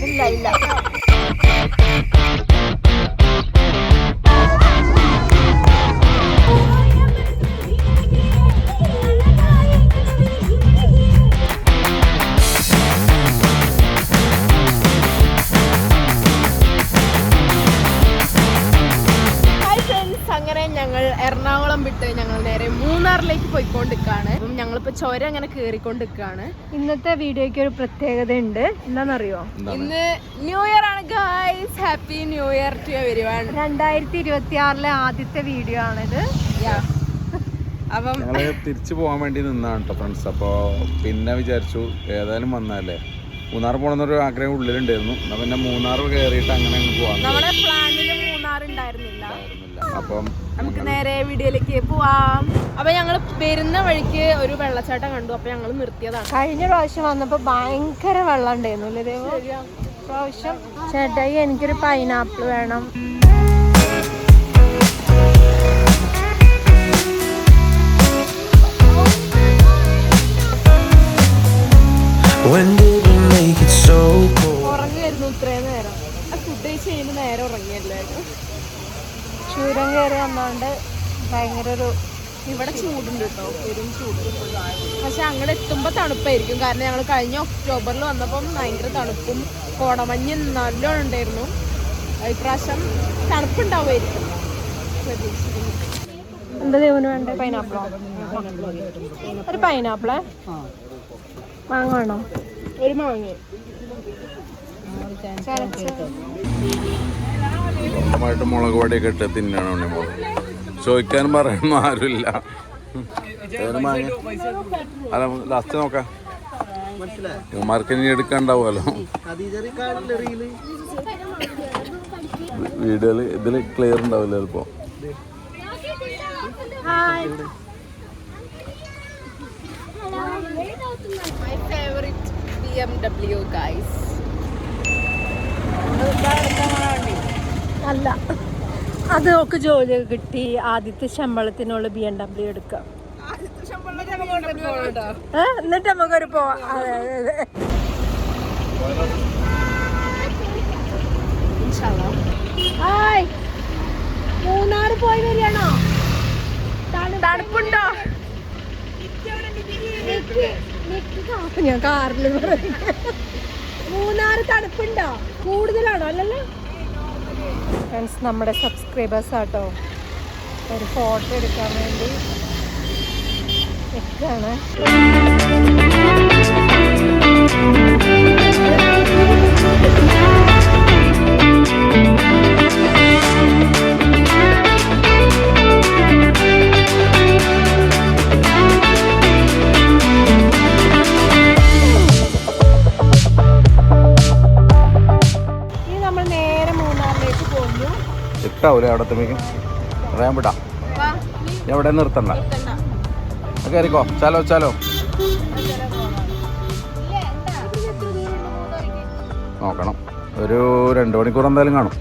ഇല്ല ഇല്ല. അങ്ങനെ ഞങ്ങൾ എറണാകുളം വിട്ട് ഞങ്ങൾ നേരെ മൂന്നാറിലേക്ക് പോയിക്കൊണ്ടിരിക്കുകയാണ്. അപ്പം ഞങ്ങളിപ്പോ ചുരം അങ്ങനെ കേറിക്കൊണ്ടിരിക്കുകയാണ്. ഇന്നത്തെ വീഡിയോയ്ക്ക് ഒരു പ്രത്യേകത ഉണ്ട്. എന്താണെന്നറിയോ? ഇന്ന് ന്യൂ ഇയർ ആണ് guys. Happy new year to everyone. 2026 ആദ്യത്തെ വീഡിയോ ആണിത്. അപ്പം ഞങ്ങള് തിരിച്ചു പോകാൻ വേണ്ടി നിന്നാണ് കേട്ടോ ഫ്രണ്ട്സ്. അപ്പോൾ പിന്നെ വിചാരിച്ചു ഏതായാലും വന്നാലേ മൂന്നാർ പോകണമെന്നൊരു ആഗ്രഹം ഉള്ളിലുണ്ടായിരുന്നു. എന്നാ പിന്നെ മൂന്നാർ കയറിയിട്ട് അങ്ങനെ പോകാൻ. നമ്മുടെ പ്ലാനില് മൂന്നാർ ഉണ്ടായിരുന്നില്ല. അപ്പം നമുക്ക് നേരെ വീഡിയോയിലേക്ക് പോവാം. അപ്പൊ ഞങ്ങള് വരുന്ന വഴിക്ക് ഒരു വെള്ളച്ചാട്ടം കണ്ടു. അപ്പൊ ഞങ്ങൾ നിർത്തിയതാണ്. കഴിഞ്ഞ പ്രാവശ്യം വന്നപ്പോ ഭയങ്കര വെള്ളം ഉണ്ടായിരുന്നു അല്ലേ ദേവോ? പ്രാവശ്യം ചേട്ടായി എനിക്കൊരു പൈനാപ്പിൾ വേണം. ഉറങ്ങിയായിരുന്നു ഇത്രയും നേരം. ഫുഡ് കഴിച്ച് കഴിഞ്ഞ് നേരെ ഉറങ്ങിയല്ലായിരുന്നു. ചൂരം കയറി വന്നോണ്ട് ഭയങ്കര ഒരു ഇവിടെ ചൂടുണ്ട് കേട്ടോ, പെരും ചൂട്. പക്ഷെ അങ്ങോട്ട് എത്തുമ്പോൾ തണുപ്പായിരിക്കും. കാരണം ഞങ്ങൾ കഴിഞ്ഞ ഒക്ടോബറിൽ വന്നപ്പം ഭയങ്കര തണുപ്പും കോടമഞ്ഞ് നല്ലോണം ഉണ്ടായിരുന്നു. ഇപ്രാവശ്യം തണുപ്പുണ്ടാവുമായിരിക്കും പ്രതീക്ഷിക്കുന്നു. എന്താ ദേവന് വേണ്ടേ? പൈനാപ്പിളോ? ഒരു പൈനാപ്പിള് മാങ്ങ വേണോ? ഒരു മാങ്ങ സ്വന്തമായിട്ട് മുളക് പൊടിയൊക്കെ ഇട്ട് തിന്നണം. ചോദിക്കാനും പറയാനൊന്നും ആരുമില്ല. അല്ല ലാസ്റ്റ് നോക്കാം. ഉമ്മാർക്ക് ഇനി എടുക്കാണ്ടാവുമല്ലോ വീഡിയോയില്. ഇതില് ക്ലിയർ ഉണ്ടാവില്ല ചിലപ്പോ. My favorite BMW guys. അല്ല, അത് ഒക്കെ ജോലിയൊക്കെ കിട്ടി. ആദ്യത്തെ ശമ്പളത്തിനുള്ള BMW എടുക്കാം. എന്നിട്ട് നമുക്കൊരു പോവാം. അതെ അതെ അതെ. ഹായ്, മൂന്നാർ പോയി വരികയാണോ? തണുപ്പുണ്ടോ? ഞാൻ കാറിൽ മൂന്നാർ തണുപ്പുണ്ടോ? കൂടുതലാണോ? അല്ലല്ലോ ഫ്രണ്ട്സ്, നമ്മുടെ സബ്സ്ക്രൈബേഴ്സ് ആട്ടോ. ഒരു ഫോട്ടോ എടുക്കാൻ വേണ്ടി നിൽക്കുകയാണ്. ഇട്ടാവൂലേ അവിടെ എത്തുമ്പോഴേക്കും? പറയാൻ വിടാം. ഞാൻ ഇവിടെ നിർത്തണ്ട. കയറിക്കോ. ചാലോ ചാലോ. നോക്കണം. ഒരു 2 മണിക്കൂർ എന്തായാലും കാണും.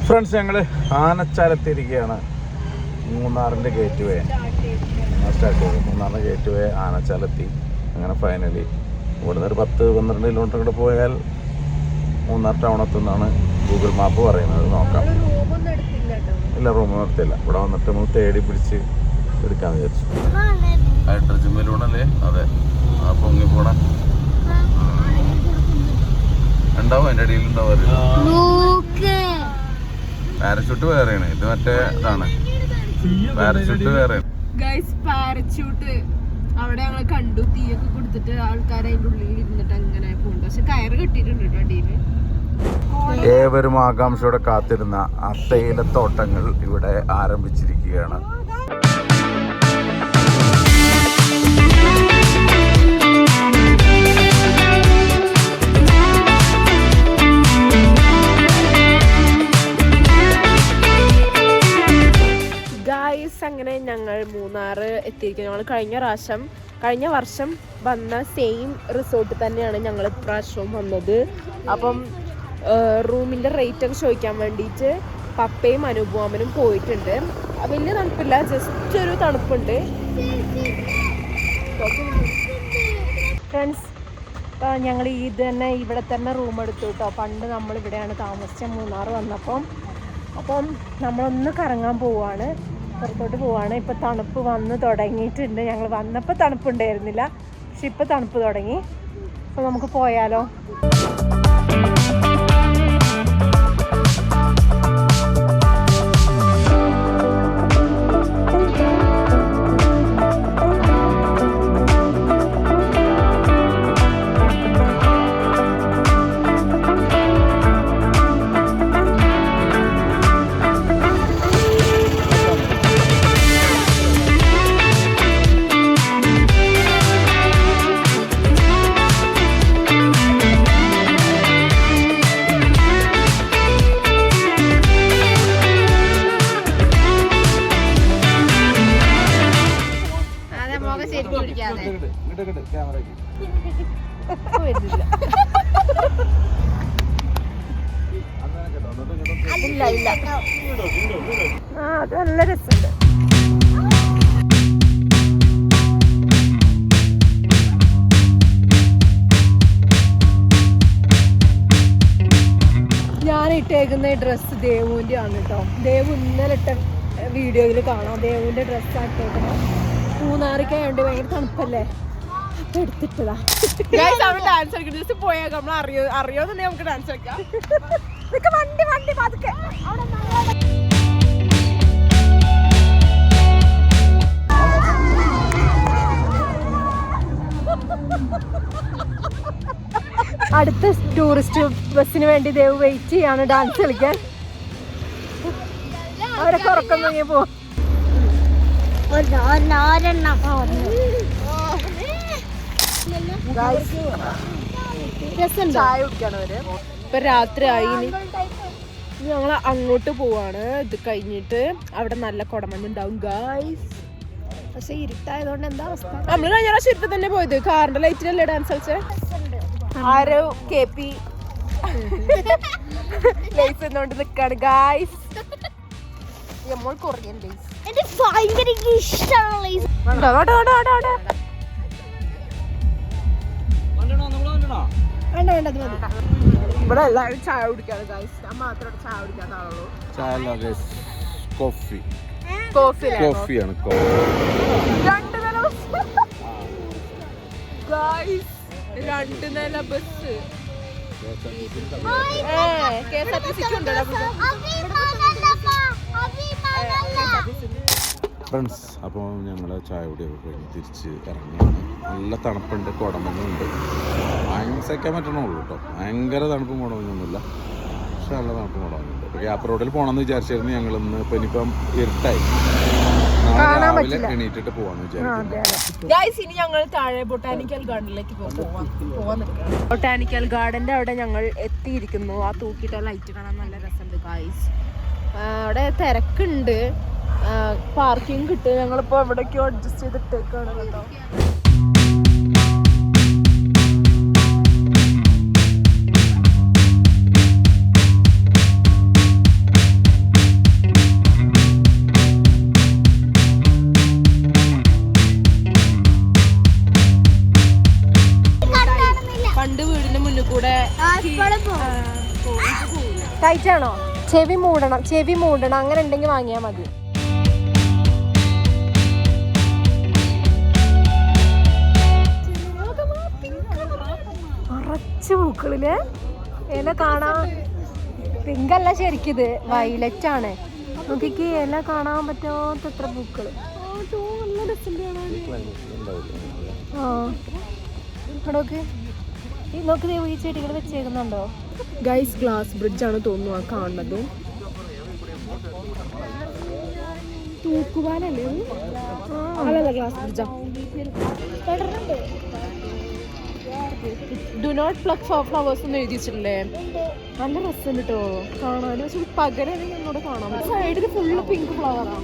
ഫ്രണ്ട്സ്, ഞങ്ങൾ ആനച്ചാലത്തിരിക്കുകയാണ്. മൂന്നാറിൻ്റെ ഗേറ്റ് വേ സ്റ്റാർട്ട് ചെയ്തു. മൂന്നാറിൻ്റെ ഗേറ്റ് വേ ആനച്ചാലെത്തി. അങ്ങനെ ഫൈനലി ഇവിടുന്ന് ഒരു 10-12 കിലോമീറ്റർ കൂടെ പോയാൽ മൂന്നാർ ടൗണെത്തുന്നാണ് ഗൂഗിൾ മാപ്പ് പറയുന്നത്. നോക്കാം. ഇല്ല, റൂം നിർത്തിയില്ല. ഇവിടെ വന്നിട്ട് നമ്മൾ തേടി പിടിച്ച് എടുക്കാമെന്ന് വിചാരിച്ചു. ഹൈഡ്രജൻ ബലൂണല്ലേ? അതെ. ആ പൊങ്ങി പോണ ഉണ്ടാവും, അതിൻ്റെ അടിയിൽ ഉണ്ടാവും. പാരച്യൂട്ട് വേറെയാണ്. ഇത് മറ്റേ ഇതാണ്. പാരച്യൂട്ട് വേറെ. പാരച്യൂട്ട് അവിടെ ഞങ്ങൾ കണ്ടു. തീയൊക്കെ കൊടുത്തിട്ട് ആൾക്കാർ അതിൻ്റെ ഉള്ളിൽ ഇരുന്നിട്ട് അങ്ങനെ പോകുന്നുണ്ട്. പക്ഷെ കയറ് കെട്ടിയിട്ടുണ്ട് കേട്ടോ അടിയിൽ. ഏവരും ആകാംക്ഷയോടെ കാത്തിരുന്ന ആ തേയിലത്തോട്ടങ്ങൾ ഇവിടെ ആരംഭിച്ചിരിക്കുകയാണ്. എത്തിയിരിക്കുന്നത്. ഞങ്ങൾ കഴിഞ്ഞ വർഷം വന്ന സെയിം റിസോർട്ടിൽ തന്നെയാണ് ഞങ്ങൾ ഇപ്രാവശ്യവും വന്നത്. അപ്പം റൂമിൻ്റെ റേറ്റൊക്കെ ചോദിക്കാൻ വേണ്ടിയിട്ട് പപ്പയും അനുപമനും പോയിട്ടുണ്ട്. വലിയ തണുപ്പില്ല, ജസ്റ്റ് ഒരു തണുപ്പുണ്ട്. ഫ്രണ്ട്സ്, ഞങ്ങൾ ഇവിടെ തന്നെ റൂം എടുത്തു കേട്ടോ. പണ്ട് നമ്മളിവിടെയാണ് താമസിച്ച മൂന്നാർ വന്നപ്പം. അപ്പം നമ്മളൊന്ന് കറങ്ങാൻ പോവാണ്, പുറത്തോട്ട് പോവാണ്. ഇപ്പം തണുപ്പ് വന്ന് തുടങ്ങിയിട്ടുണ്ട്. ഞങ്ങൾ വന്നപ്പോൾ തണുപ്പുണ്ടായിരുന്നില്ല, പക്ഷെ ഇപ്പം തണുപ്പ് തുടങ്ങി. അപ്പോൾ നമുക്ക് പോയാലോ? അത് നല്ല രസമുണ്ട്. ഞാൻ ഇട്ടേക്കുന്ന ഡ്രസ്സ് ദേവുവിൻ്റെ ആണ് കേട്ടോ. ദേവു ഇന്നലെ ഇട്ട വീഡിയോയിൽ കാണാം. ദേവുവിൻ്റെ ഡ്രസ്സാണ് ഇട്ടേക്കുന്നത്. മൂന്നാറിക്കായോണ്ട് ഭയങ്കര തണുപ്പല്ലേ, എടുത്തിട്ടതാ. ഡാൻസ് കളിക്കുന്നത് പോയേക്കാം. നമ്മൾ അറിയോന്നുണ്ടെങ്കിൽ നമുക്ക് ഡാൻസ് കളിക്കാം. വണ്ടി പതുക്കെ. അടുത്ത ടൂറിസ്റ്റ് ബസ്സിന് വേണ്ടി ദേവ് വെയിറ്റ് ചെയ്യാണ് ഡാൻസ് കളിക്കാൻ. അവരൊക്കെ ഉറക്കം തുടങ്ങിയ പോകും. ചായ കുടിക്കാണ് അവര്. ഇപ്പൊ രാത്രിയായി. ഞങ്ങൾ അങ്ങോട്ട് പോവാണ്. ഇത് കഴിഞ്ഞിട്ട് അവിടെ നല്ല കുടമഞ്ഞുണ്ടാവും ഗായ്സ്. പക്ഷെ ഇരുട്ടായതുകൊണ്ട് എന്താ അവസ്ഥ? നമ്മള് കഴിഞ്ഞ പ്രാവശ്യം ഇരുട്ട് തന്നെ പോയത്. കാറിന്റെ ലൈറ്റിലല്ലേ ഡാൻസ് കളിച്ചേ. ആരോ KP ലൈറ്റ് എന്നോണ്ട് നിക്കാണ് ഗായ്സ്. നമ്മൾ കൊറിയൻ ലൈസ് ഭയങ്കര ഇഷ്ടമാണ്. ഇവിടെ എല്ലാവരും ചായ കുടിക്കാണ് ഗായ്സ്. ഞാൻ മാത്രം ചായ കുടിക്കാത്ത ആളുള്ളൂ. കോഫിയാണ്. രണ്ട് നില ബസ് KSRTC ഉണ്ടോ? ഫ്രണ്ട്സ്, അപ്പോൾ ഞങ്ങൾ ചായ കുടിയൊക്കെ കഴിഞ്ഞ് തിരിച്ച് ഇറങ്ങിയാണ്. നല്ല തണുപ്പുണ്ട്, കുടമഞ്ഞുണ്ട്. സഹിക്കാൻ പറ്റണുള്ളൂ കേട്ടോ. ഭയങ്കര തണുപ്പും കുടമഞ്ഞൊന്നുമില്ല, പക്ഷെ നല്ല തണുപ്പും കുടമഞ്ഞുണ്ട്. അപ്പോൾ ഗ്യാപ്പ് റോഡിൽ പോകണമെന്ന് വിചാരിച്ചായിരുന്നു ഞങ്ങൾ. ഇന്ന് ഇനിയിപ്പം ഇരുട്ടായി, നാളെ രാവിലെ എണീറ്റിട്ട് പോവാന്ന് വിചാരിക്കുന്നു. ഗായ്സ്, ഇനി ഞങ്ങൾ താഴെ ബൊട്ടാനിക്കൽ ഗാർഡനിലേക്ക് പോവാൻ. ബൊട്ടാനിക്കൽ ഗാർഡന്റെ അവിടെ ഞങ്ങൾ എത്തിയിരിക്കുന്നു. ആ തൂക്കിയിട്ട ലൈറ്റ് കാണാൻ നല്ല രസമുണ്ട് ഗായ്സ്. അവിടെ തിരക്കുണ്ട്, പാർക്കിംഗ് കിട്ടും. ഞങ്ങളിപ്പോൾ എവിടേക്കോ അഡ്ജസ്റ്റ് ചെയ്തിട്ടേക്കാണ് കേട്ടോ. പണ്ട് വീടിന്റെ മുന്നിൽ കൂടെ ടൈറ്റാണോ? ചെവി മൂടണം. അങ്ങനെ ഉണ്ടെങ്കിൽ വാങ്ങിയാൽ മതി. നിറച്ച് പൂക്കളില് ഇല കാണാൻ. പിങ്കല്ല ശരിക്കിത്, വയലറ്റ് ആണ്. നോക്കിക്ക് ഇല കാണാൻ പറ്റാത്തത്ര പൂക്കള്. നല്ല രസമുണ്ട്. നോക്ക് ഈ ചെടികൾ വെച്ചേക്കുന്നുണ്ടോ ഗൈസ്? ഗ്ലാസ് ബ്രിഡ്ജ് ആണ് തോന്നുന്നു ആ കാണുന്നത്. തൂക്കുപാലല്ലേ? അല്ലല്ല, ഗ്ലാസ് ബ്രിഡ്ജാ. ഡു നോട്ട് പ്ലക്ക് ഫ്ലവേഴ്സ് എന്ന് എഴുതിച്ചിട്ടില്ലേ? നല്ല രസം കേട്ടോ കാണാൻ. പക്ഷെ പകരം എന്നോട് കാണാൻ സൈഡിൽ ഫുള്ള് പിങ്ക് ഫ്ലവറാ.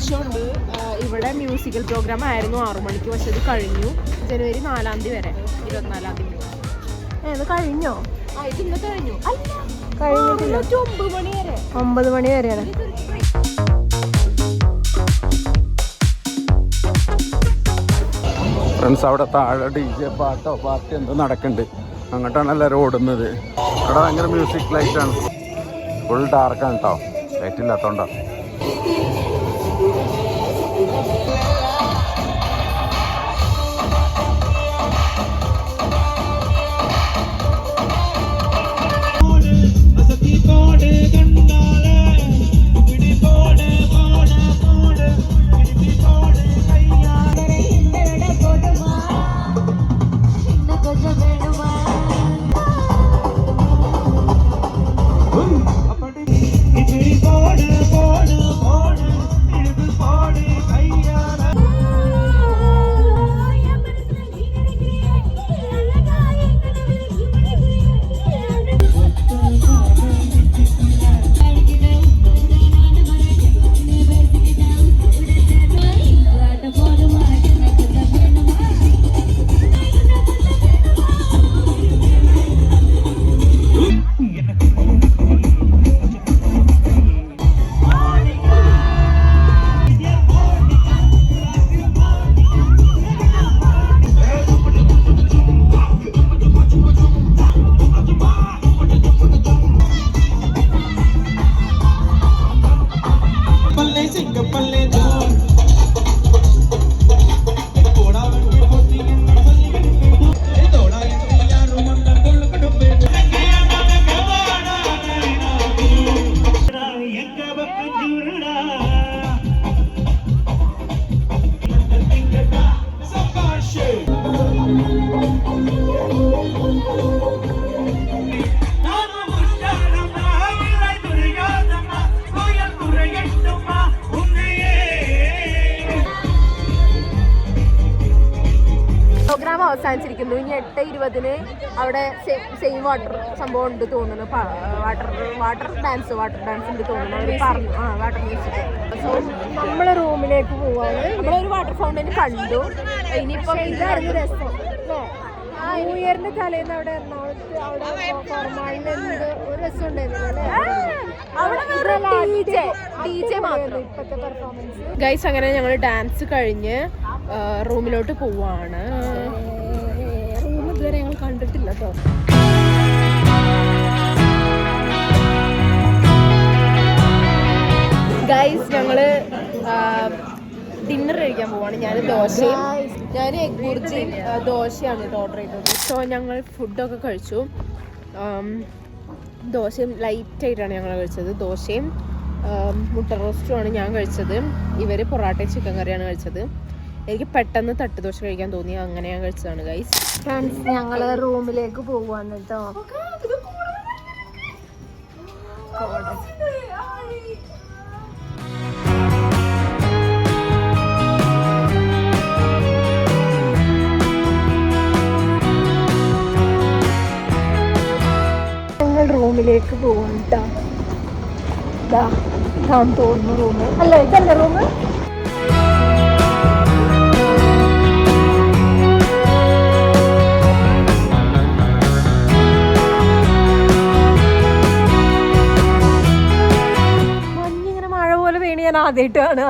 ആഘോഷമുണ്ട്. ഇവിടെ മ്യൂസിക്കൽ പ്രോഗ്രാം ആയിരുന്നു 6 മണിക്ക്, പക്ഷെ ഇത് കഴിഞ്ഞു. ജനുവരി 4-ാം തീയതി വരെ, 24-ാം തീയതി. ഇത് കഴിഞ്ഞോ? ഇത് ഇന്ന് കഴിഞ്ഞു. കഴിഞ്ഞിട്ടില്ല, 9 മണി വരെ. 9 മണി വരെയാണ്. ഫ്രണ്ട്സ്, അവിടെ താഴെ DJ പാർട്ടി എന്തോ നടക്കുന്നുണ്ട്. അങ്ങോട്ടാണ് എല്ലാവരും ഓടുന്നത്. അവിടെ ഭയങ്കര മ്യൂസിക് ലൈറ്റാണ്. ഫുൾ ഡാർക്കാണ് കേട്ടോ, ലൈറ്റ് ഇല്ലാത്തോണ്ടോ. അവസാനിച്ചിരിക്കുന്നു. ഇനി 8:20 അവിടെ സെയിം വാട്ടർ സംഭവം ഉണ്ട് തോന്നുന്നു. വാട്ടർ ഡാൻസ് ഉണ്ട് തോന്നുന്നു. അവർ പറഞ്ഞു വാട്ടർ മ്യൂസിക്. സോ നമ്മളെ റൂമിലേക്ക് പോവാണ്. നമ്മളൊരു വാട്ടർ ഫൗണ്ടൈൻ കണ്ടു. ഇനിയിപ്പം ഇതായിരുന്നു രസം. ന്യൂ ഇയറിന്റെ തലേന്ന് അവിടെ എറണാകുളത്ത് അവിടെ ഒരു രസം ഉണ്ടായിരുന്നു അല്ലേ? ഇപ്പത്തെ പെർഫോമൻസ്. ഗൈസ്, അങ്ങനെ ഞങ്ങൾ ഡാൻസ് കഴിഞ്ഞ് റൂമിലോട്ട് പോവാണ്. റൂം ഇതുവരെ ഞങ്ങൾ കണ്ടിട്ടില്ല കേട്ടോ. ഗൈസ്, ഞങ്ങള് ഡിന്നർ കഴിക്കാൻ പോവാണ്. ഞാൻ എഗ് ബുർജിയും ദോശയാണ് കേട്ടോ ഓർഡർ ചെയ്തത്. സോ ഞങ്ങൾ ഫുഡൊക്കെ കഴിച്ചു. ദോശയും ലൈറ്റായിട്ടാണ് ഞങ്ങൾ കഴിച്ചത്. ദോശയും മുട്ട റോസ്റ്റുമാണ് ഞാൻ കഴിച്ചത്. ഇവർ പൊറാട്ടയും ചിക്കൻ കറിയാണ് കഴിച്ചത്. എനിക്ക് പെട്ടെന്ന് തട്ടുദോശ കഴിക്കാൻ തോന്നി, അങ്ങനെ ഞാൻ കഴിച്ചതാണ് ഗൈസ്. ഫ്രണ്ട്സ്, ഞങ്ങള് റൂമിലേക്ക് പോവാണ് കേട്ടോ. ഞങ്ങൾ റൂമിലേക്ക് പോവാണ് കേട്ടോ. തോന്നുന്നു റൂം അല്ല, ഇതല്ല റൂം. മഞ്ഞിങ്ങനെ മഴ പോലെ വീണ് ഞാൻ ആദ്യമായിട്ടാണ്.